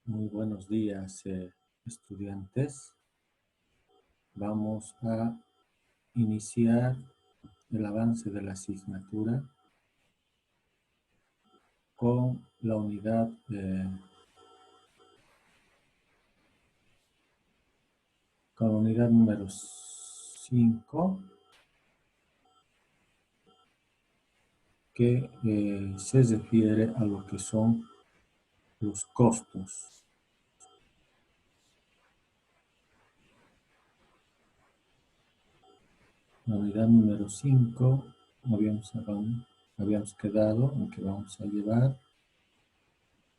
Muy buenos días, estudiantes. Vamos a iniciar el avance de la asignatura con la unidad número 5, que se refiere a lo que son los costos. La unidad número 5 habíamos quedado en que vamos a llevar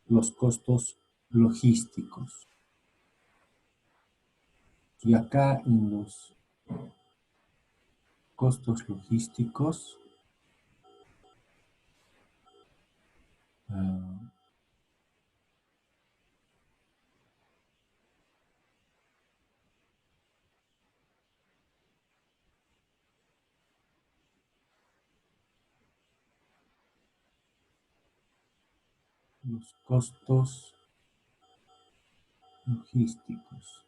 los costos logísticos. Y acá en los costos logísticos, los costos logísticos.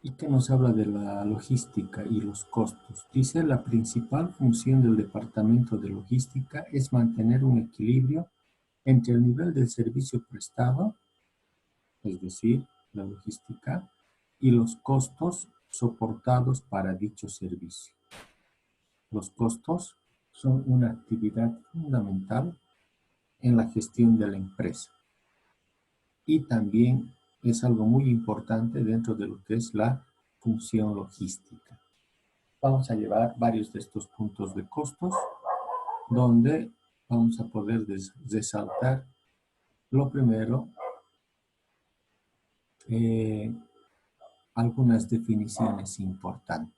¿Y qué nos habla de la logística y los costos? Dice, la principal función del departamento de logística es mantener un equilibrio entre el nivel del servicio prestado, es decir, la logística, y los costos soportados para dicho servicio. Los costos son una actividad fundamental en la gestión de la empresa y también es algo muy importante dentro de lo que es la función logística. Vamos a llevar varios de estos puntos de costos donde vamos a poder resaltar lo primero, algunas definiciones importantes.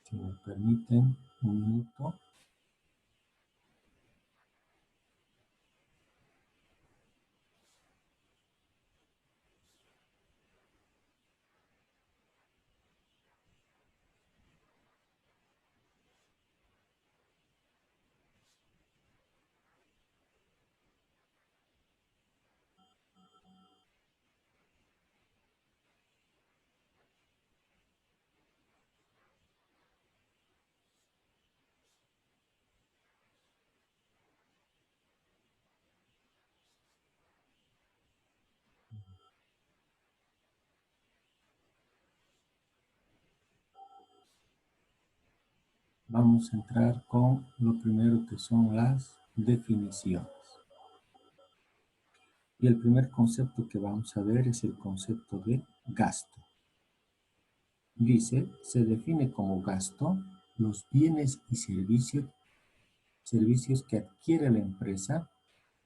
Si me permiten un minuto. Vamos a entrar con lo primero que son las definiciones. Y el primer concepto que vamos a ver es el concepto de gasto. Dice, se define como gasto los bienes y servicios que adquiere la empresa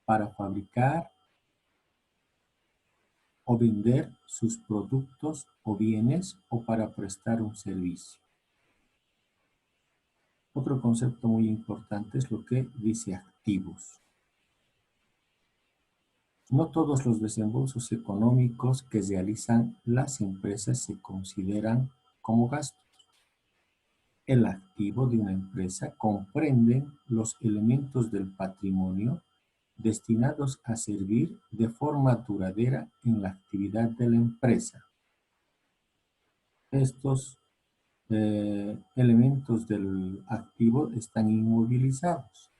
para fabricar o vender sus productos o bienes o para prestar un servicio. Otro concepto muy importante es lo que dice activos. No todos los desembolsos económicos que realizan las empresas se consideran como gastos. El activo de una empresa comprende los elementos del patrimonio destinados a servir de forma duradera en la actividad de la empresa. Estos elementos del activo están inmovilizados.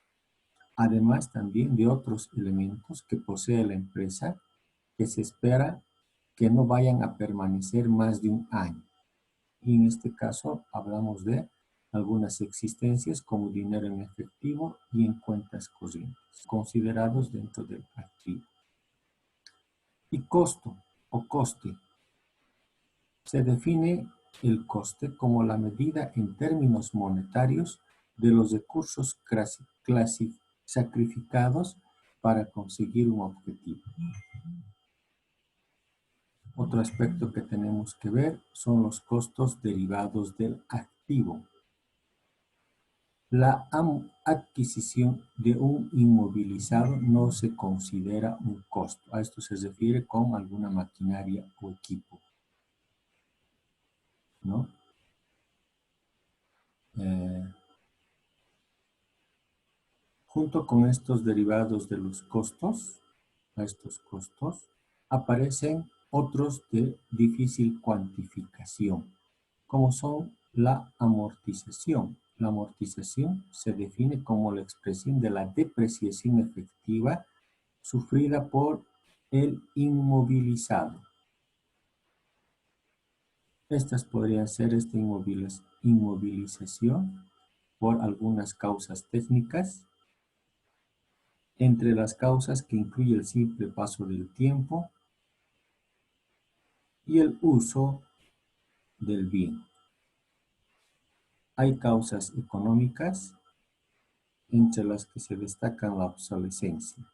Además también de otros elementos que posee la empresa que se espera que no vayan a permanecer más de un año. Y en este caso hablamos de algunas existencias como dinero en efectivo y en cuentas corrientes, considerados dentro del activo. Y costo o coste. Se define el coste como la medida en términos monetarios de los recursos sacrificados para conseguir un objetivo. Otro aspecto que tenemos que ver son los costos derivados del activo. La adquisición de un inmovilizado no se considera un costo. A esto se refiere con alguna maquinaria o equipo, ¿no? Junto con estos derivados de los costos, a estos costos, aparecen otros de difícil cuantificación, como son la amortización. La amortización se define como la expresión de la depreciación efectiva sufrida por el inmovilizado. Estas podrían ser esta inmovilización por algunas causas técnicas, entre las causas que incluye el simple paso del tiempo y el uso del bien. Hay causas económicas, entre las que se destacan la obsolescencia.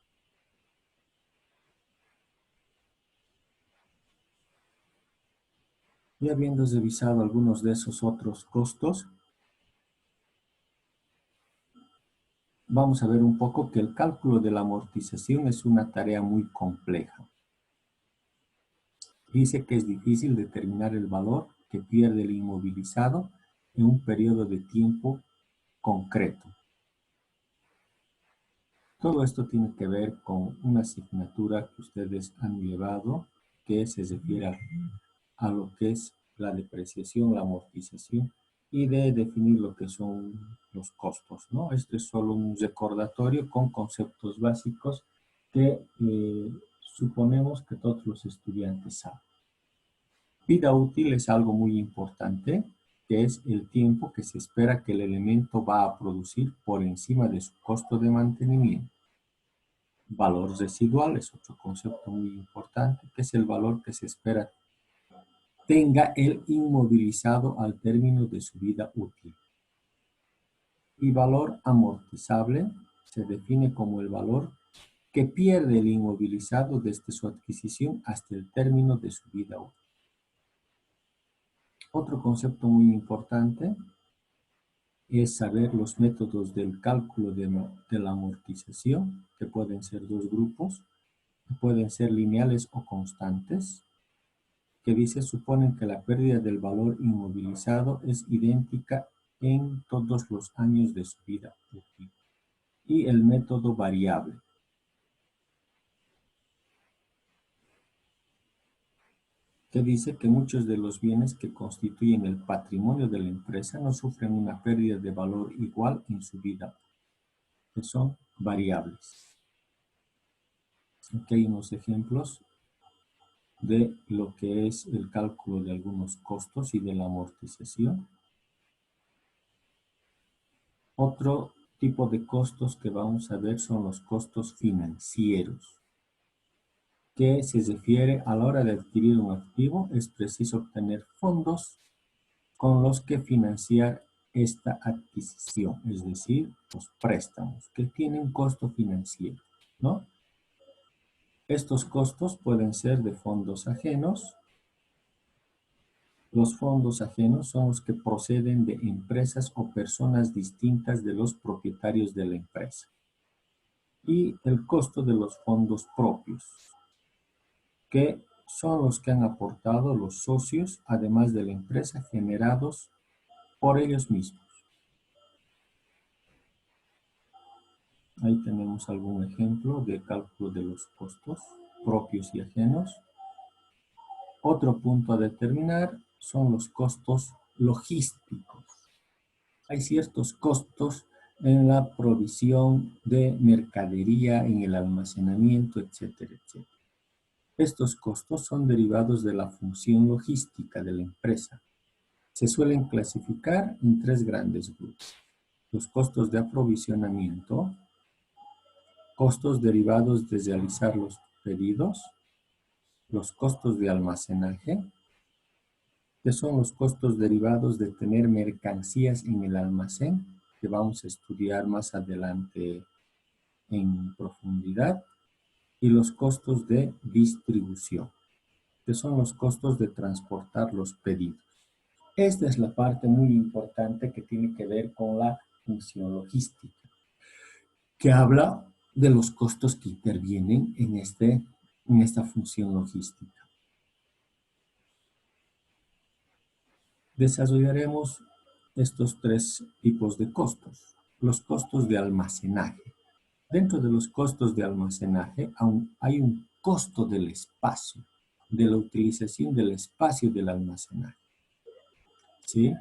Y habiendo revisado algunos de esos otros costos, vamos a ver un poco que el cálculo de la amortización es una tarea muy compleja. Dice que es difícil determinar el valor que pierde el inmovilizado en un periodo de tiempo concreto. Todo esto tiene que ver con una asignatura que ustedes han llevado, que se refiere a lo que es la depreciación, la amortización, y de definir lo que son los costos, ¿no? Esto es solo un recordatorio con conceptos básicos que suponemos que todos los estudiantes saben. Vida útil es algo muy importante, que es el tiempo que se espera que el elemento va a producir por encima de su costo de mantenimiento. Valor residual es otro concepto muy importante, que es el valor que se espera tenga el inmovilizado al término de su vida útil. Y valor amortizable se define como el valor que pierde el inmovilizado desde su adquisición hasta el término de su vida útil. Otro concepto muy importante es saber los métodos del cálculo de la amortización, que pueden ser dos grupos, que pueden ser lineales o constantes, que dice suponen que la pérdida del valor inmovilizado es idéntica en todos los años de su vida útil. Y el método variable, que dice que muchos de los bienes que constituyen el patrimonio de la empresa no sufren una pérdida de valor igual en su vida, que son variables. Aquí hay unos ejemplos de lo que es el cálculo de algunos costos y de la amortización. Otro tipo de costos que vamos a ver son los costos financieros, que se refiere a la hora de adquirir un activo, es preciso obtener fondos con los que financiar esta adquisición, es decir, los préstamos, que tienen un costo financiero, ¿no? Estos costos pueden ser de fondos ajenos. Los fondos ajenos son los que proceden de empresas o personas distintas de los propietarios de la empresa. Y el costo de los fondos propios, que son los que han aportado los socios, además de la empresa, generados por ellos mismos. Ahí tenemos algún ejemplo de cálculo de los costos propios y ajenos. Otro punto a determinar son los costos logísticos. Hay ciertos costos en la provisión de mercadería, en el almacenamiento, etcétera, etcétera. Estos costos son derivados de la función logística de la empresa. Se suelen clasificar en tres grandes grupos: los costos de aprovisionamiento, costos derivados de realizar los pedidos, los costos de almacenaje, que son los costos derivados de tener mercancías en el almacén, que vamos a estudiar más adelante en profundidad, y los costos de distribución, que son los costos de transportar los pedidos. Esta es la parte muy importante que tiene que ver con la función logística, que habla de los costos que intervienen en esta función logística. Desarrollaremos estos tres tipos de costos. Los costos de almacenaje. Dentro de los costos de almacenaje aún hay un costo del espacio, de la utilización del espacio del almacenaje. ¿Sí?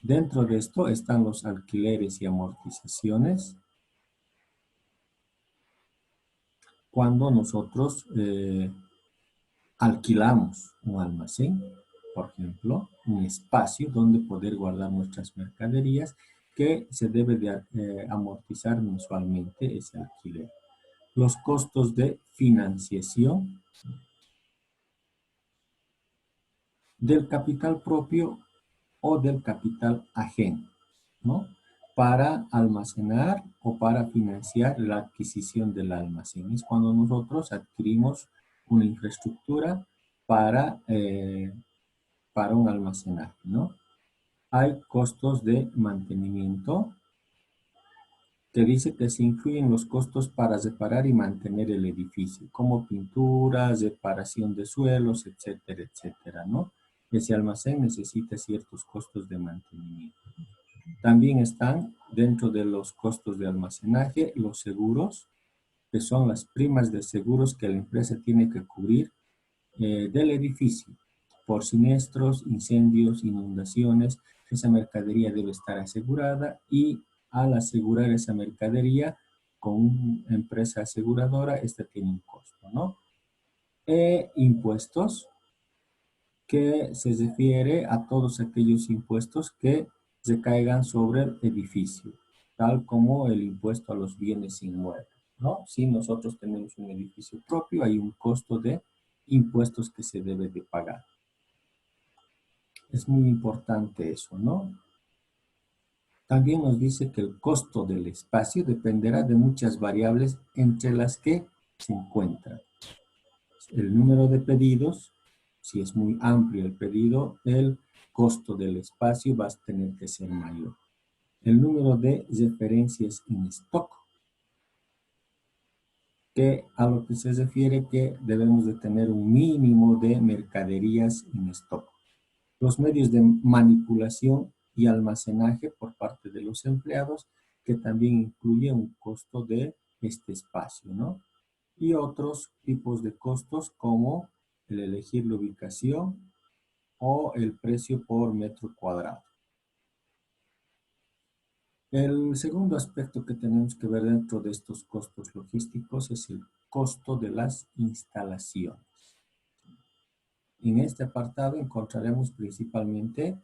Dentro de esto están los alquileres y amortizaciones. Cuando nosotros alquilamos un almacén, por ejemplo, un espacio donde poder guardar nuestras mercaderías, que se debe de amortizar mensualmente ese alquiler. Los costos de financiación del capital propio o del capital ajeno, ¿no? Para almacenar o para financiar la adquisición del almacén. Es cuando nosotros adquirimos una infraestructura para un almacenaje, ¿no? Hay costos de mantenimiento, que dice que se incluyen los costos para reparar y mantener el edificio, como pinturas, reparación de suelos, etcétera, etcétera, ¿no? Ese almacén necesita ciertos costos de mantenimiento. También están dentro de los costos de almacenaje los seguros, que son las primas de seguros que la empresa tiene que cubrir del edificio por siniestros, incendios, inundaciones. Esa mercadería debe estar asegurada, y al asegurar esa mercadería con una empresa aseguradora, esta tiene un costo, ¿no? Impuestos, que se refiere a todos aquellos impuestos que recaigan sobre el edificio, tal como el impuesto a los bienes inmuebles, ¿no? Si nosotros tenemos un edificio propio, hay un costo de impuestos que se debe de pagar. Es muy importante eso, ¿no? También nos dice que el costo del espacio dependerá de muchas variables, entre las que se encuentran el número de pedidos. Si es muy amplio el pedido, el costo del espacio va a tener que ser mayor. El número de referencias en stock, que a lo que se refiere que debemos de tener un mínimo de mercaderías en stock. Los medios de manipulación y almacenaje por parte de los empleados, que también incluye un costo de este espacio, ¿no? Y otros tipos de costos, como el elegir la ubicación o el precio por metro cuadrado. El segundo aspecto que tenemos que ver dentro de estos costos logísticos es el costo de las instalaciones. En este apartado encontraremos principalmente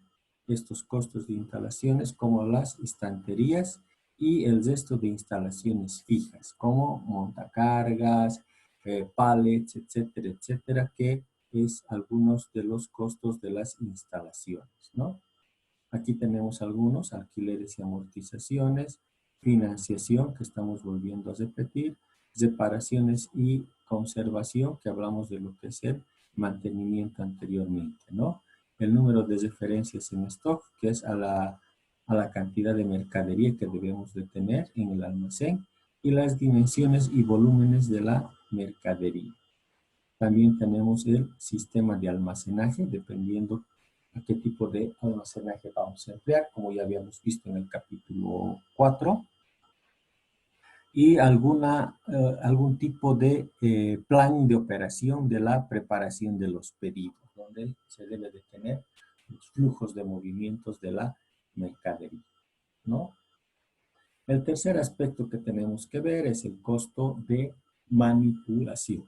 estos costos de instalaciones, como las estanterías y el resto de instalaciones fijas, como montacargas, pallets, etcétera, etcétera, que es algunos de los costos de las instalaciones, ¿no? Aquí tenemos algunos: alquileres y amortizaciones, financiación, que estamos volviendo a repetir, reparaciones y conservación, que hablamos de lo que es el mantenimiento anteriormente, ¿no? El número de referencias en stock, que es a la cantidad de mercadería que debemos de tener en el almacén, y las dimensiones y volúmenes de la mercadería. También tenemos el sistema de almacenaje, dependiendo a qué tipo de almacenaje vamos a emplear, como ya habíamos visto en el capítulo 4. y algún tipo de plan de operación de la preparación de los pedidos, donde se debe de tener los flujos de movimientos de la mercadería, ¿no? El tercer aspecto que tenemos que ver es el costo de manipulación.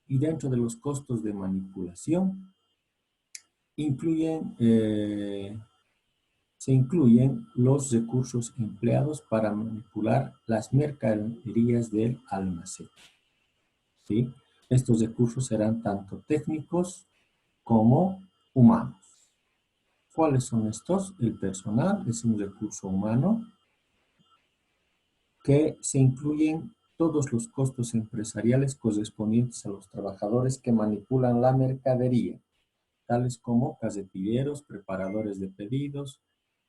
Y dentro de los costos de manipulación incluyen, se incluyen los recursos empleados para manipular las mercaderías del almacén, ¿sí? Estos recursos serán tanto técnicos como humanos. ¿Cuáles son estos? El personal es un recurso humano que se incluyen todos los costos empresariales correspondientes a los trabajadores que manipulan la mercadería, tales como casetilleros, preparadores de pedidos,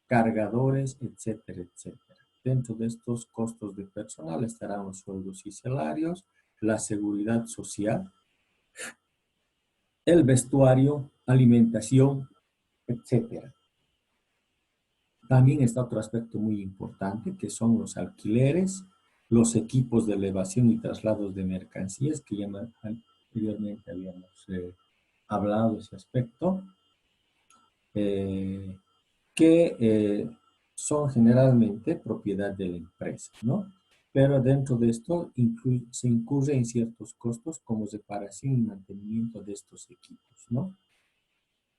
cargadores, etcétera, etcétera. Dentro de estos costos de personal estarán los sueldos y salarios, la seguridad social, el vestuario, alimentación, etcétera. También está otro aspecto muy importante, que son los alquileres, los equipos de elevación y traslados de mercancías, que ya anteriormente habíamos hablado de ese aspecto, eh, que son generalmente propiedad de la empresa, ¿no? Pero dentro de esto se incurre en ciertos costos como reparación y mantenimiento de estos equipos, ¿no?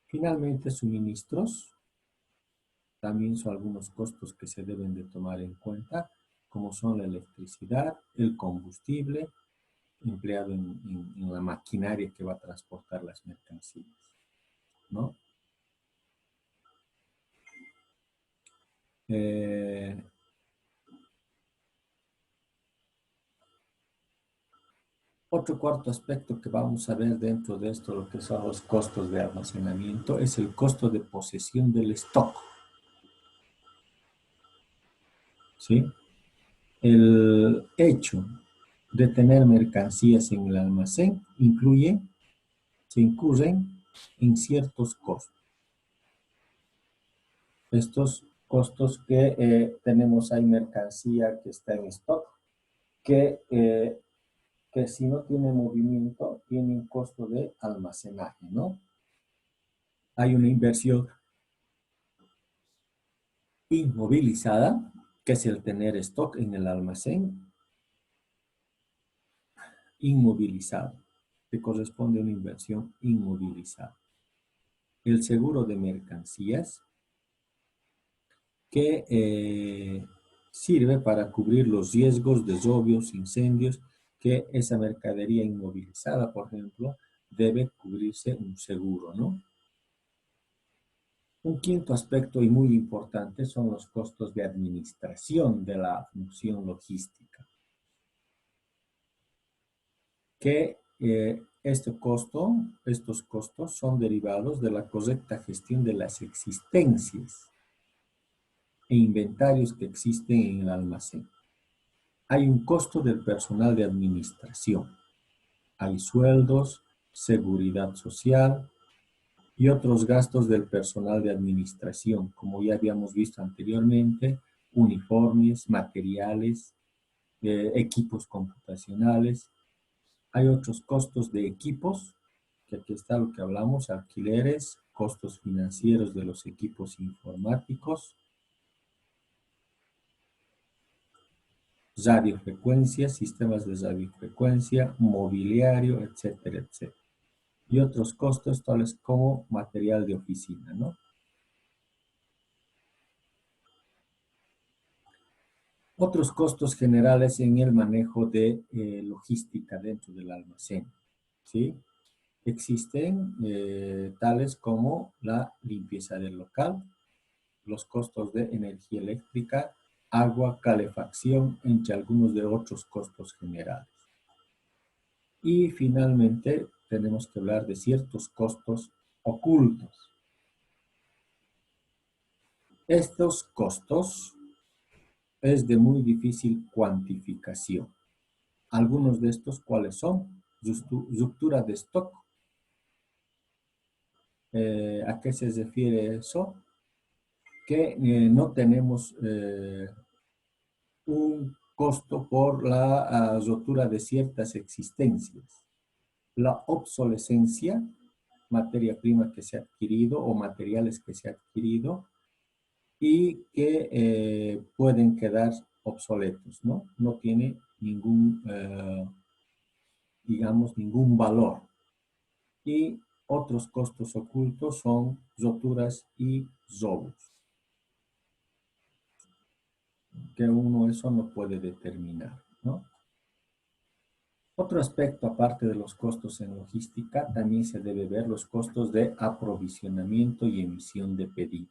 Finalmente, suministros, también son algunos costos que se deben de tomar en cuenta, como son la electricidad, el combustible empleado en la maquinaria que va a transportar las mercancías, ¿no? Eh, Otro cuarto aspecto que vamos a ver dentro de esto, lo que son los costos de almacenamiento, es el costo de posesión del stock, ¿sí? El hecho de tener mercancías en el almacén se incurren en ciertos costos. Estos costos que tenemos, hay mercancía que está en stock, que si no tiene movimiento, tiene un costo de almacenaje, ¿no? Hay una inversión inmovilizada, que es el tener stock en el almacén inmovilizado, que corresponde a una inversión inmovilizada. El seguro de mercancías, que sirve para cubrir los riesgos de robios, incendios, que esa mercadería inmovilizada, por ejemplo, debe cubrirse un seguro, ¿no? Un quinto aspecto y muy importante son los costos de administración de la función logística, que estos costos son derivados de la correcta gestión de las existencias e inventarios que existen en el almacén. Hay un costo del personal de administración, hay sueldos, seguridad social y otros gastos del personal de administración, como ya habíamos visto anteriormente, uniformes, materiales, equipos computacionales. Hay otros costos de equipos, que aquí está lo que hablamos, alquileres, costos financieros de los equipos informáticos, radiofrecuencia, sistemas de radiofrecuencia, mobiliario, etcétera, etcétera. Y otros costos tales como material de oficina, ¿no? Otros costos generales en el manejo de logística dentro del almacén, ¿sí? Existen tales como la limpieza del local, los costos de energía eléctrica, agua, calefacción, entre algunos de otros costos generales. Y finalmente tenemos que hablar de ciertos costos ocultos. Estos costos es de muy difícil cuantificación. Algunos de estos, ¿cuáles son? Ruptura de stock. ¿A qué se refiere eso? Que no tenemos un costo por la rotura de ciertas existencias. La obsolescencia, materia prima que se ha adquirido o materiales que se ha adquirido y que pueden quedar obsoletos, ¿no? No tiene ningún, digamos, ningún valor. Y otros costos ocultos son roturas y robos, que uno eso no puede determinar, ¿no? Otro aspecto, aparte de los costos en logística, también se debe ver los costos de aprovisionamiento y emisión de pedidos.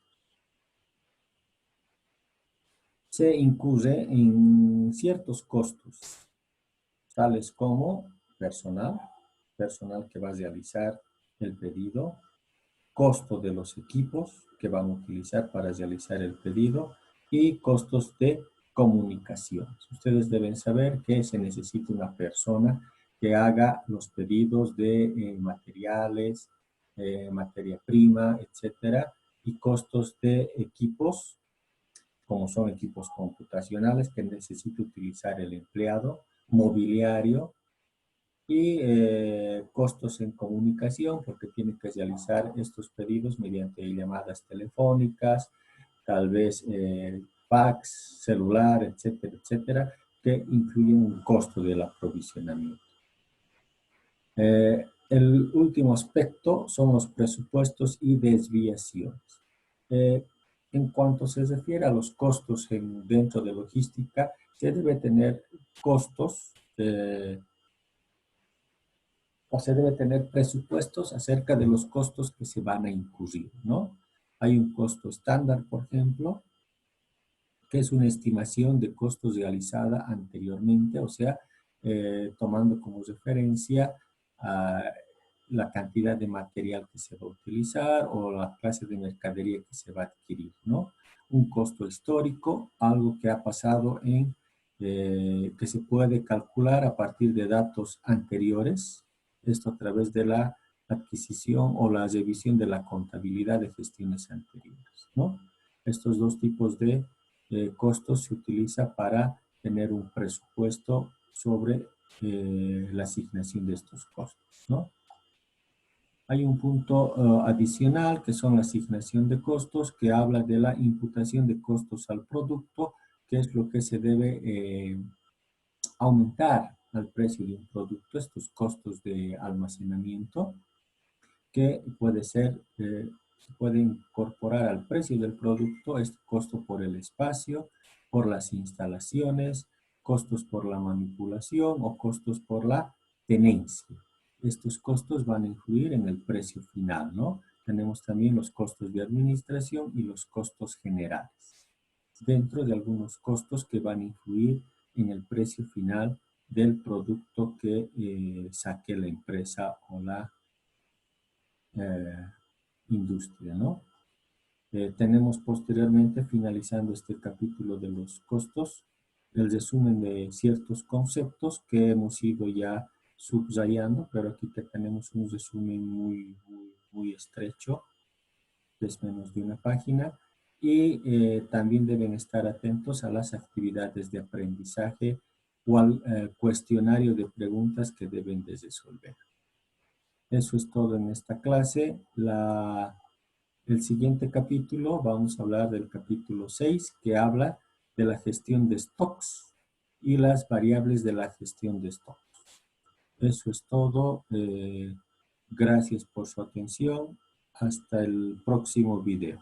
Se incurre en ciertos costos, tales como personal que va a realizar el pedido, costo de los equipos que van a utilizar para realizar el pedido y costos de comunicación. Ustedes deben saber que se necesita una persona que haga los pedidos de materiales, materia prima, etcétera, y costos de equipos, como son equipos computacionales que necesita utilizar el empleado, mobiliario, y costos en comunicación porque tiene que realizar estos pedidos mediante llamadas telefónicas, tal vez fax, celular, etcétera, etcétera, que incluyen un costo del aprovisionamiento. El último aspecto son los presupuestos y desviaciones. En cuanto se refiere a los costos dentro de logística, se debe tener costos o se debe tener presupuestos acerca de los costos que se van a incurrir, ¿no? Hay un costo estándar, por ejemplo, que es una estimación de costos realizada anteriormente, o sea, tomando como referencia la cantidad de material que se va a utilizar o la clase de mercadería que se va a adquirir, ¿no? Un costo histórico, algo que ha pasado que se puede calcular a partir de datos anteriores, esto a través de la adquisición o la revisión de la contabilidad de gestiones anteriores, ¿no? Estos dos tipos de costos se utiliza para tener un presupuesto sobre la asignación de estos costos, ¿no? Hay un punto adicional que son la asignación de costos que habla de la imputación de costos al producto, que es lo que se debe aumentar al precio de un producto, estos costos de almacenamiento, que se puede incorporar al precio del producto este costo por el espacio, por las instalaciones, costos por la manipulación o costos por la tenencia. Estos costos van a influir en el precio final, ¿no? Tenemos también los costos de administración y los costos generales, dentro de algunos costos que van a influir en el precio final del producto que saque la empresa o la industria, ¿no? Tenemos posteriormente, finalizando este capítulo de los costos, el resumen de ciertos conceptos que hemos ido ya subrayando, pero aquí que tenemos un resumen muy estrecho, que es menos de una página, y también deben estar atentos a las actividades de aprendizaje o al cuestionario de preguntas que deben de resolver. Eso es todo en esta clase. El siguiente capítulo, vamos a hablar del capítulo 6, que habla de la gestión de stocks y las variables de la gestión de stocks. Eso es todo. Gracias por su atención. Hasta el próximo video.